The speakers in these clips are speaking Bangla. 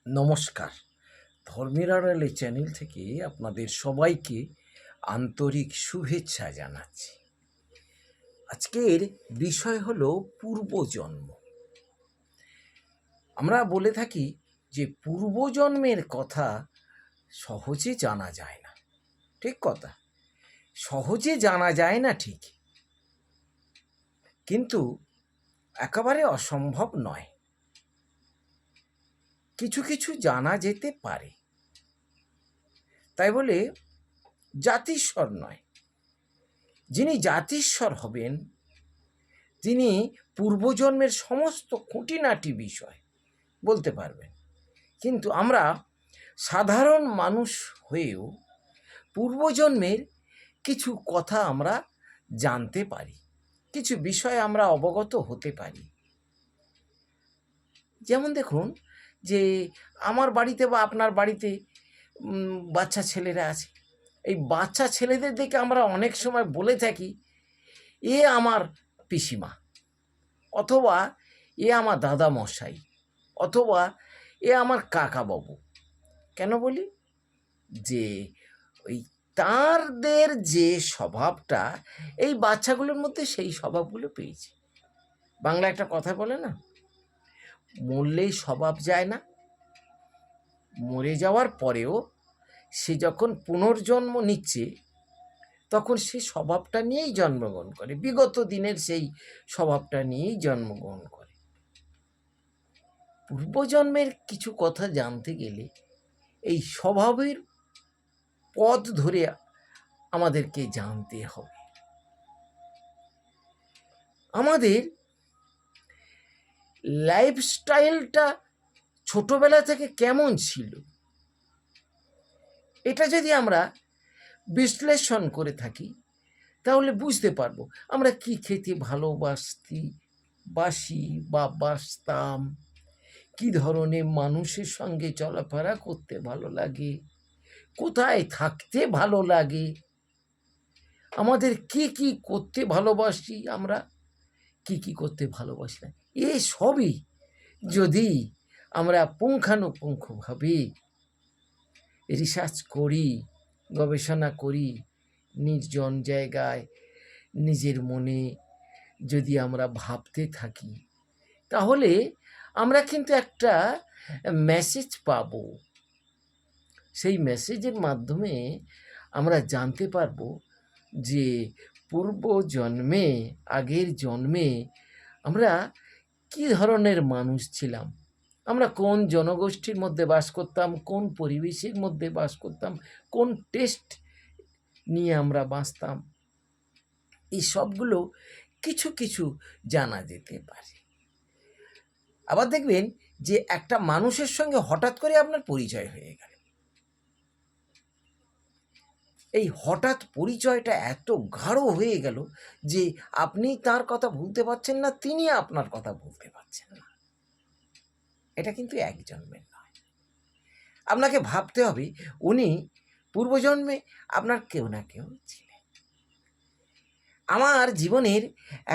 নমস্কার। ধর্মের আড়ালে চ্যানেল থেকে আপনাদের সবাইকে আন্তরিক শুভেচ্ছা জানাচ্ছি। আজকের বিষয় হলো পূর্বজন্ম। আমরা বলে থাকি যে পূর্বজন্মের কথা সহজে জানা যায় না। ঠিক কথা, সহজে জানা যায় না ঠিক, কিন্তু একেবারে অসম্ভব নয়। কিছু কিছু জানা যেতে পারে, তাই বলে জাতিস্বর নয়। যিনি জাতিস্বর হবেন তিনি পূর্বজন্মের সমস্ত খুঁটিনাটি বিষয় বলতে পারবেন। কিন্তু আমরা সাধারণ মানুষ হয়েও পূর্বজন্মের কিছু কথা আমরা জানতে পারি, কিছু বিষয় আমরা অবগত হতে পারি। যেমন দেখুন, যে আমার বাড়িতে বা আপনার বাড়িতে বাচ্চা ছেলেরা আছে। এই বাচ্চা ছেলেদের দেখে আমরা অনেক সময় বলে থাকি, এ আমার পিসিমা, অথবা এ আমার দাদা মশাই, অথবা এ আমার কাকাবাবু। কেন বলি? যে ওই তাঁদের যে স্বভাবটা এই বাচ্চাগুলোর মধ্যে সেই স্বভাবগুলো পেয়েছে। বাংলা একটা কথা বলে না, মরলেই স্বভাব যায় না। মরে যাওয়ার পরেও সে যখন পুনর্জন্ম নিচ্ছে তখন সে স্বভাবটা নিয়েই জন্মগ্রহণ করে, বিগত দিনের সেই স্বভাবটা নিয়েই জন্মগ্রহণ করে। পূর্বজন্মের কিছু কথা জানতে গেলে এই স্বভাবের পথ ধরে আমাদেরকে জানতে হবে। আমাদের লাইফস্টাইলটা ছোটবেলা থেকে কেমন ছিল, এটা যদি আমরা বিশ্লেষণ করে থাকি তাহলে বুঝতে পারবো আমরা কি খেতে বাসি বা বাসতাম, কি ধরনের মানুষের সঙ্গে চলাফেরা করতে ভালো লাগে, কোথায় থাকতে ভালো লাগে, আমাদের কি কি করতে ভালোবাসি, আমরা কি কি করতে ভালোবাসি না। এ সবই যদি আমরা পুঙ্খানুপুঙ্খভাবে রিসার্চ করি, গবেষণা করি, নির্জন জায়গায় নিজের মনে যদি আমরা ভাবতে থাকি, তাহলে আমরা কিন্তু একটা মেসেজ পাব। সেই মেসেজের মাধ্যমে আমরা জানতে পারবো যে পূর্ব জন্মে, আগের জন্মে আমরা কি ধরনের মানুষ ছিলাম, আমরা কোন জনগোষ্ঠীর মধ্যে বাস করতাম, কোন পরিবেশের মধ্যে বাস করতাম, কোন টেস্ট নিয়ে আমরা বাঁচতাম। এই সবগুলো কিছু কিছু জানা যেতে পারে। আবার দেখবেন যে একটা মানুষের সঙ্গে হঠাৎ করে আপনার পরিচয় হয়ে গেল। এই হঠাৎ পরিচয়টা এত গাঢ় হয়ে গেল যে আপনি তার কথা ভুলতে পারছেন না, তিনি আপনার কথা ভুলতে পারছেন না। এটা কিন্তু এক জন্মের নয়। আপনাকে ভাবতে হবে উনি পূর্বজন্মে আপনার কেউ না কেউ ছিলেন। আমার জীবনের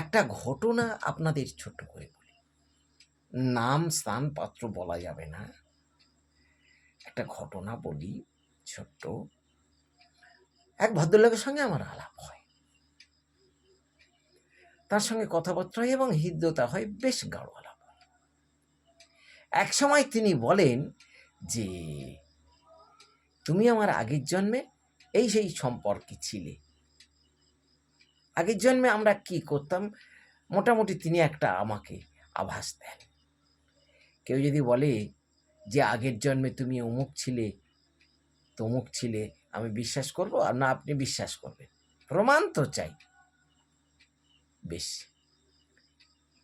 একটা ঘটনা আপনাদের ছোট্ট করে বলি, নাম স্থান পাত্র বলা যাবে না, একটা ঘটনা বলি ছোট্ট। এক ভদ্রলোকের সঙ্গে আমার আলাপ হয়, তার সঙ্গে কথাবার্তা হয় এবং হৃদ্যতা হয়, বেশ গাঢ় আলাপ। এক সময় তিনি বলেন যে তুমি আমার আগের জন্মে এই সেই সম্পর্কে ছিলে। আগের জন্মে আমরা কি করতাম মোটামুটি তিনি একটা আমাকে আভাস দেন। কেউ যদি বলে যে আগের জন্মে তুমি অমুক ছিলে তমুক ছিলে, আমি বিশ্বাস করব আর না আপনি বিশ্বাস করবেন? প্রমাণ তো চাই। বেশ,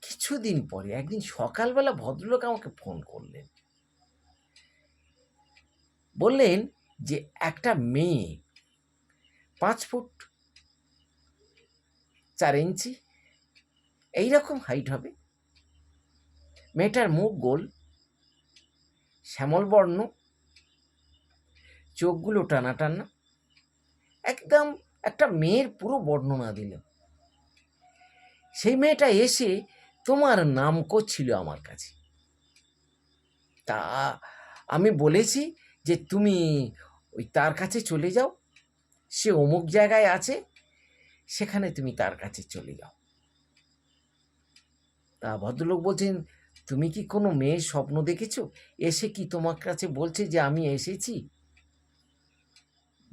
কিছুদিন পরে একদিন সকালবেলা ভদ্রলোক আমাকে ফোন করলেন, বললেন যে একটা মেয়ে 5 ফুট 4 ইঞ্চি এইরকম হাইট হবে, মেয়েটার মুখ গোল, শ্যামল বর্ণ, চোখগুলো টানা টানা, একদম একটা মেয়ের পুরো বর্ণনা দিল। সেই মেয়েটা এসে তোমার নাম করছিল আমার কাছে। তা আমি বলেছি যে তুমি ওই তার কাছে চলে যাও, সে অমুক জায়গায় আছে, সেখানে তুমি তার কাছে চলে যাও। তা ভদ্রলোক বলছেন, তুমি কি কোনো মেয়ের স্বপ্ন দেখেছো, এসে কি তোমার কাছে বলছে যে আমি এসেছি?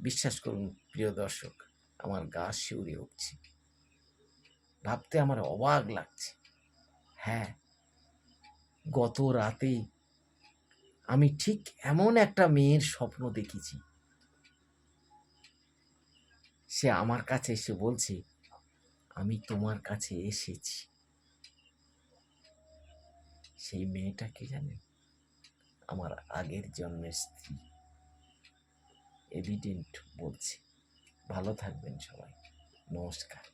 বিশ্বাস করুন প্রিয় দর্শক, আমার গা শিউরে উঠছে, ভাবতে আমার অবাক লাগছে। হ্যাঁ, গত রাতেই আমি ঠিক এমন একটা মেয়ের স্বপ্ন দেখেছি। সে আমার কাছে এসে বলছে, আমি তোমার কাছে এসেছি। সেই মেয়েটা কে জানেন? আমার আগের জন্মের স্ত্রী। এভিডেন্ট বলছে। ভালো থাকবেন সবাই। নমস্কার।